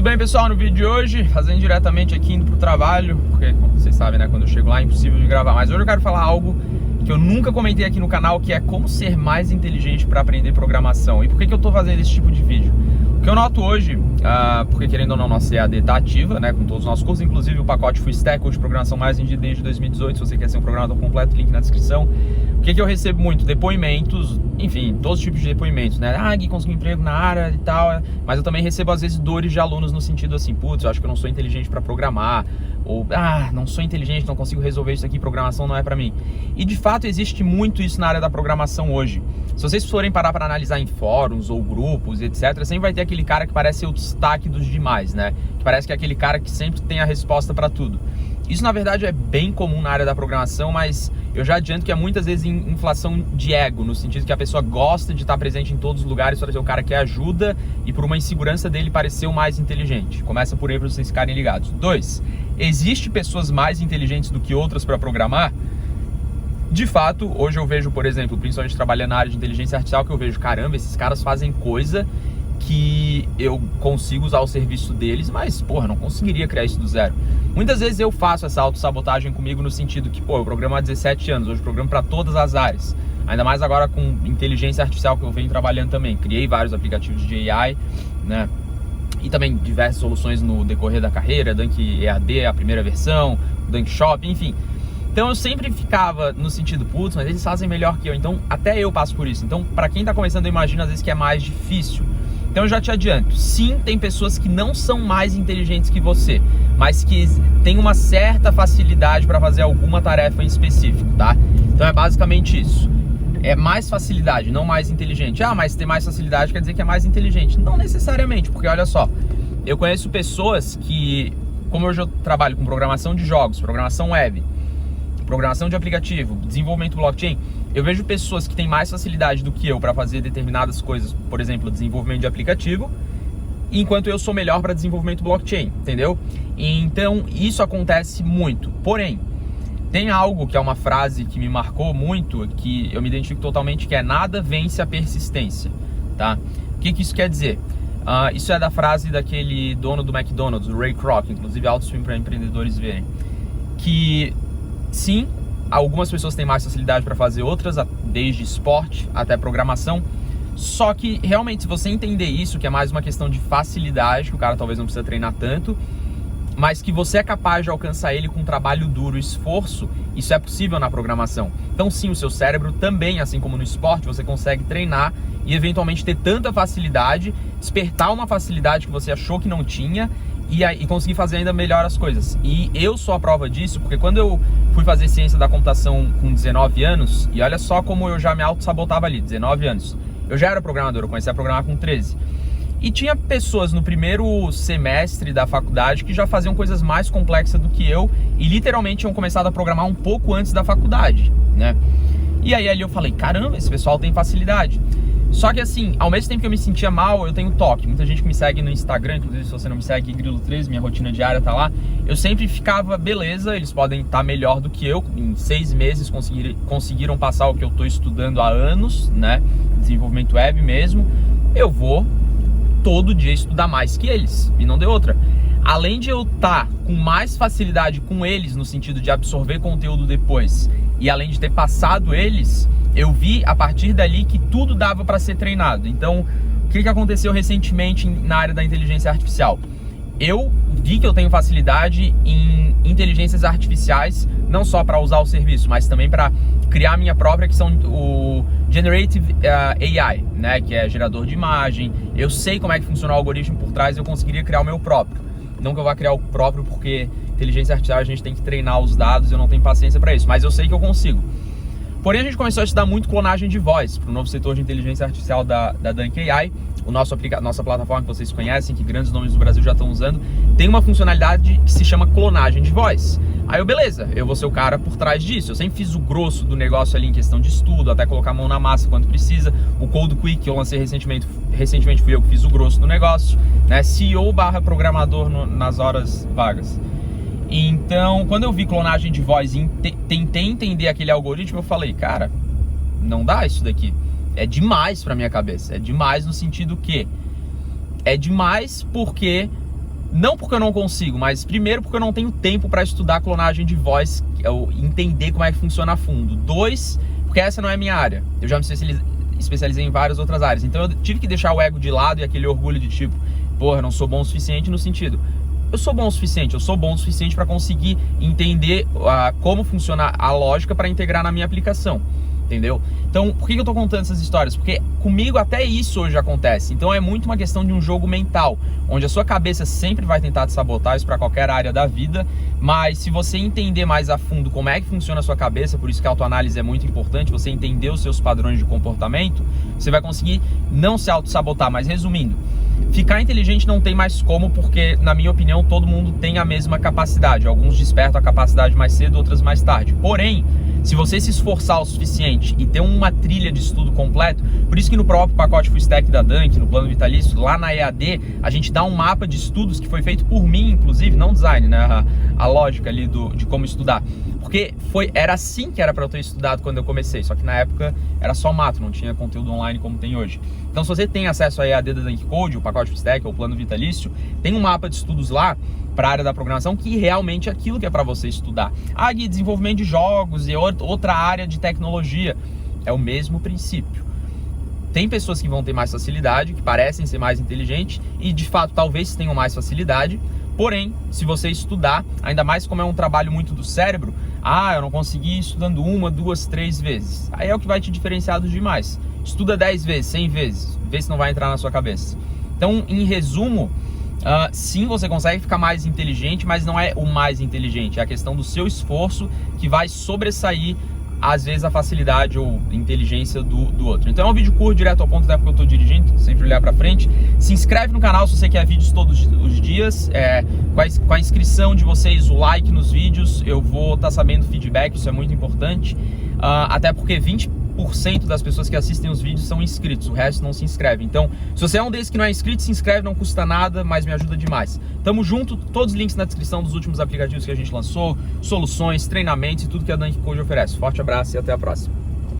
bem, pessoal? No vídeo de hoje, fazendo diretamente aqui, indo pro trabalho, porque, como vocês sabem, né, quando eu chego lá é impossível de gravar, mas hoje eu quero falar algo que eu nunca comentei aqui no canal, que é como ser mais inteligente para aprender programação. E por que eu tô fazendo esse tipo de vídeo? O que eu noto hoje, porque querendo ou não, nossa EAD tá ativa, né, com todos os nossos cursos, inclusive o pacote Full Stack, curso de programação mais vendido desde 2018, se você quer ser um programador completo, link na descrição. O que eu recebo muito? Depoimentos, enfim, todos os tipos de depoimentos, né? Gui, consegui um emprego na área e tal, mas eu também recebo às vezes dores de alunos no sentido assim, putz, eu acho que eu não sou inteligente para programar, ou, não sou inteligente, não consigo resolver isso aqui, programação não é para mim. E de fato existe muito isso na área da programação hoje. Se vocês forem parar para analisar em fóruns ou grupos, etc, sempre vai ter aquele cara que parece ser o destaque dos demais, né? Que parece que é aquele cara que sempre tem a resposta para tudo. Isso na verdade é bem comum na área da programação, mas eu já adianto que é muitas vezes inflação de ego, no sentido que a pessoa gosta de estar presente em todos os lugares para ser o cara que ajuda e por uma insegurança dele parecer o mais inteligente. Começa por aí para vocês ficarem ligados. 2. Existe pessoas mais inteligentes do que outras para programar? De fato, hoje eu vejo, por exemplo, principalmente trabalhando na área de inteligência artificial, que eu vejo, caramba, esses caras fazem coisa que eu consigo usar o serviço deles, mas, porra, eu não conseguiria criar isso do zero. Muitas vezes eu faço essa autossabotagem comigo no sentido que, pô, eu programo há 17 anos, hoje eu programo para todas as áreas. Ainda mais agora com inteligência artificial que eu venho trabalhando também. Criei vários aplicativos de AI, né? E também diversas soluções no decorrer da carreira, Dunk EAD, a primeira versão, Dunk Shop, enfim. Então eu sempre ficava no sentido, putz, mas eles fazem melhor que eu, então até eu passo por isso. Então, para quem tá começando, eu imagino às vezes que é mais difícil. Então eu já te adianto, sim, tem pessoas que não são mais inteligentes que você, mas que têm uma certa facilidade para fazer alguma tarefa em específico, tá? Então é basicamente isso. É mais facilidade, não mais inteligente. Mas ter mais facilidade quer dizer que é mais inteligente. Não necessariamente, porque olha só, eu conheço pessoas que, como hoje eu trabalho com programação de jogos, programação web, programação de aplicativo, desenvolvimento blockchain, eu vejo pessoas que têm mais facilidade do que eu para fazer determinadas coisas, por exemplo, desenvolvimento de aplicativo, enquanto eu sou melhor para desenvolvimento blockchain, entendeu? Então, isso acontece muito. Porém, tem algo que é uma frase que me marcou muito, que eu me identifico totalmente, que é nada vence a persistência, tá? O que isso quer dizer? Isso é da frase daquele dono do McDonald's, o Ray Kroc, inclusive alto swing para empreendedores verem, que sim, algumas pessoas têm mais facilidade para fazer outras, desde esporte até programação. Só que realmente, se você entender isso, que é mais uma questão de facilidade, que o cara talvez não precisa treinar tanto, mas que você é capaz de alcançar ele com trabalho duro, esforço, isso é possível na programação. Então sim, o seu cérebro também, assim como no esporte, você consegue treinar e eventualmente ter tanta facilidade, despertar uma facilidade que você achou que não tinha, e conseguir fazer ainda melhor as coisas. E eu sou a prova disso, porque quando eu fui fazer ciência da computação com 19 anos, e olha só como eu já me auto-sabotava ali, 19 anos. Eu já era programador, eu comecei a programar com 13. E tinha pessoas no primeiro semestre da faculdade que já faziam coisas mais complexas do que eu e literalmente tinham começado a programar um pouco antes da faculdade, né? E aí ali eu falei, caramba, esse pessoal tem facilidade. Só que assim, ao mesmo tempo que eu me sentia mal, eu tenho toque. Muita gente que me segue no Instagram, inclusive se você não me segue, Grilo13, minha rotina diária tá lá. Eu sempre ficava, beleza, eles podem estar melhor do que eu. Em 6 meses conseguiram passar o que eu tô estudando há anos, né? Desenvolvimento web mesmo. Eu vou todo dia estudar mais que eles, e não deu outra. Além de eu estar com mais facilidade com eles, no sentido de absorver conteúdo depois, e além de ter passado eles, eu vi a partir dali que tudo dava para ser treinado. Então, o que aconteceu recentemente na área da inteligência artificial? Eu vi que eu tenho facilidade em inteligências artificiais, não só para usar o serviço, mas também para criar a minha própria, que são o Generative AI, né? Que é gerador de imagem. Eu sei como é que funciona o algoritmo por trás, eu conseguiria criar o meu próprio. Não que eu vá criar o próprio, porque inteligência artificial a gente tem que treinar os dados, eu não tenho paciência para isso, mas eu sei que eu consigo. Porém, a gente começou a estudar muito clonagem de voz para o novo setor de inteligência artificial da Dunk AI. Nossa plataforma que vocês conhecem, que grandes nomes do Brasil já estão usando, tem uma funcionalidade que se chama clonagem de voz. Aí eu, beleza, eu vou ser o cara por trás disso. Eu sempre fiz o grosso do negócio ali em questão de estudo, até colocar a mão na massa quando precisa. O Code Quick que eu lancei recentemente fui eu que fiz o grosso do negócio, né? CEO/programador nas horas vagas. Então, quando eu vi clonagem de voz e tentei entender aquele algoritmo, eu falei, cara, não dá isso daqui. É demais pra minha cabeça. É demais no sentido que... É demais porque Não porque eu não consigo, mas primeiro porque eu não tenho tempo para estudar clonagem de voz, entender como é que funciona a fundo. 2, porque essa não é a minha área. Eu já me especializei em várias outras áreas. Então eu tive que deixar o ego de lado e aquele orgulho de tipo, porra, não sou bom o suficiente, no sentido, eu sou bom o suficiente para conseguir entender como funciona a lógica para integrar na minha aplicação. Entendeu? Então, por que eu tô contando essas histórias? Porque comigo até isso hoje acontece. Então é muito uma questão de um jogo mental, onde a sua cabeça sempre vai tentar te sabotar, isso para qualquer área da vida, mas se você entender mais a fundo como é que funciona a sua cabeça, por isso que a autoanálise é muito importante, você entender os seus padrões de comportamento, você vai conseguir não se auto-sabotar. Mas resumindo, ficar inteligente não tem mais como, porque, na minha opinião, todo mundo tem a mesma capacidade. Alguns despertam a capacidade mais cedo, outras mais tarde. Porém, se você se esforçar o suficiente e ter uma trilha de estudo completo, por isso que no próprio pacote Full Stack da Dunk, no plano vitalício, lá na EAD, a gente dá um mapa de estudos que foi feito por mim, inclusive, não design, né? A lógica ali de como estudar. Porque era assim que era para eu ter estudado quando eu comecei, só que na época era só mato, não tinha conteúdo online como tem hoje. Então, se você tem acesso à EAD da Dunk Code, o pacote Full Stack ou o plano vitalício, tem um mapa de estudos lá para a área da programação que realmente é aquilo que é para você estudar. Gui, desenvolvimento de jogos e outra área de tecnologia, é o mesmo princípio. Tem pessoas que vão ter mais facilidade, que parecem ser mais inteligentes e de fato talvez tenham mais facilidade. Porém, se você estudar, ainda mais como é um trabalho muito do cérebro, eu não consegui estudando 1, 2, 3 vezes. Aí é o que vai te diferenciar dos demais. Estuda 10 vezes, 100 vezes, vê se não vai entrar na sua cabeça. Então, em resumo, sim, você consegue ficar mais inteligente, mas não é o mais inteligente. É a questão do seu esforço que vai sobressair, às vezes, a facilidade ou inteligência do outro. Então é um vídeo curto, direto ao ponto, até porque eu estou dirigindo, sempre olhar para frente. Se inscreve no canal se você quer vídeos todos os dias. Com a inscrição de vocês, o like nos vídeos, eu vou estar sabendo feedback, isso é muito importante. Até porque 20% das pessoas que assistem os vídeos são inscritos, o resto não se inscreve. Então, se você é um desses que não é inscrito, se inscreve, não custa nada, mas me ajuda demais. Tamo junto, todos os links na descrição dos últimos aplicativos que a gente lançou, soluções, treinamentos e tudo que a Dunk Code oferece. Forte abraço e até a próxima.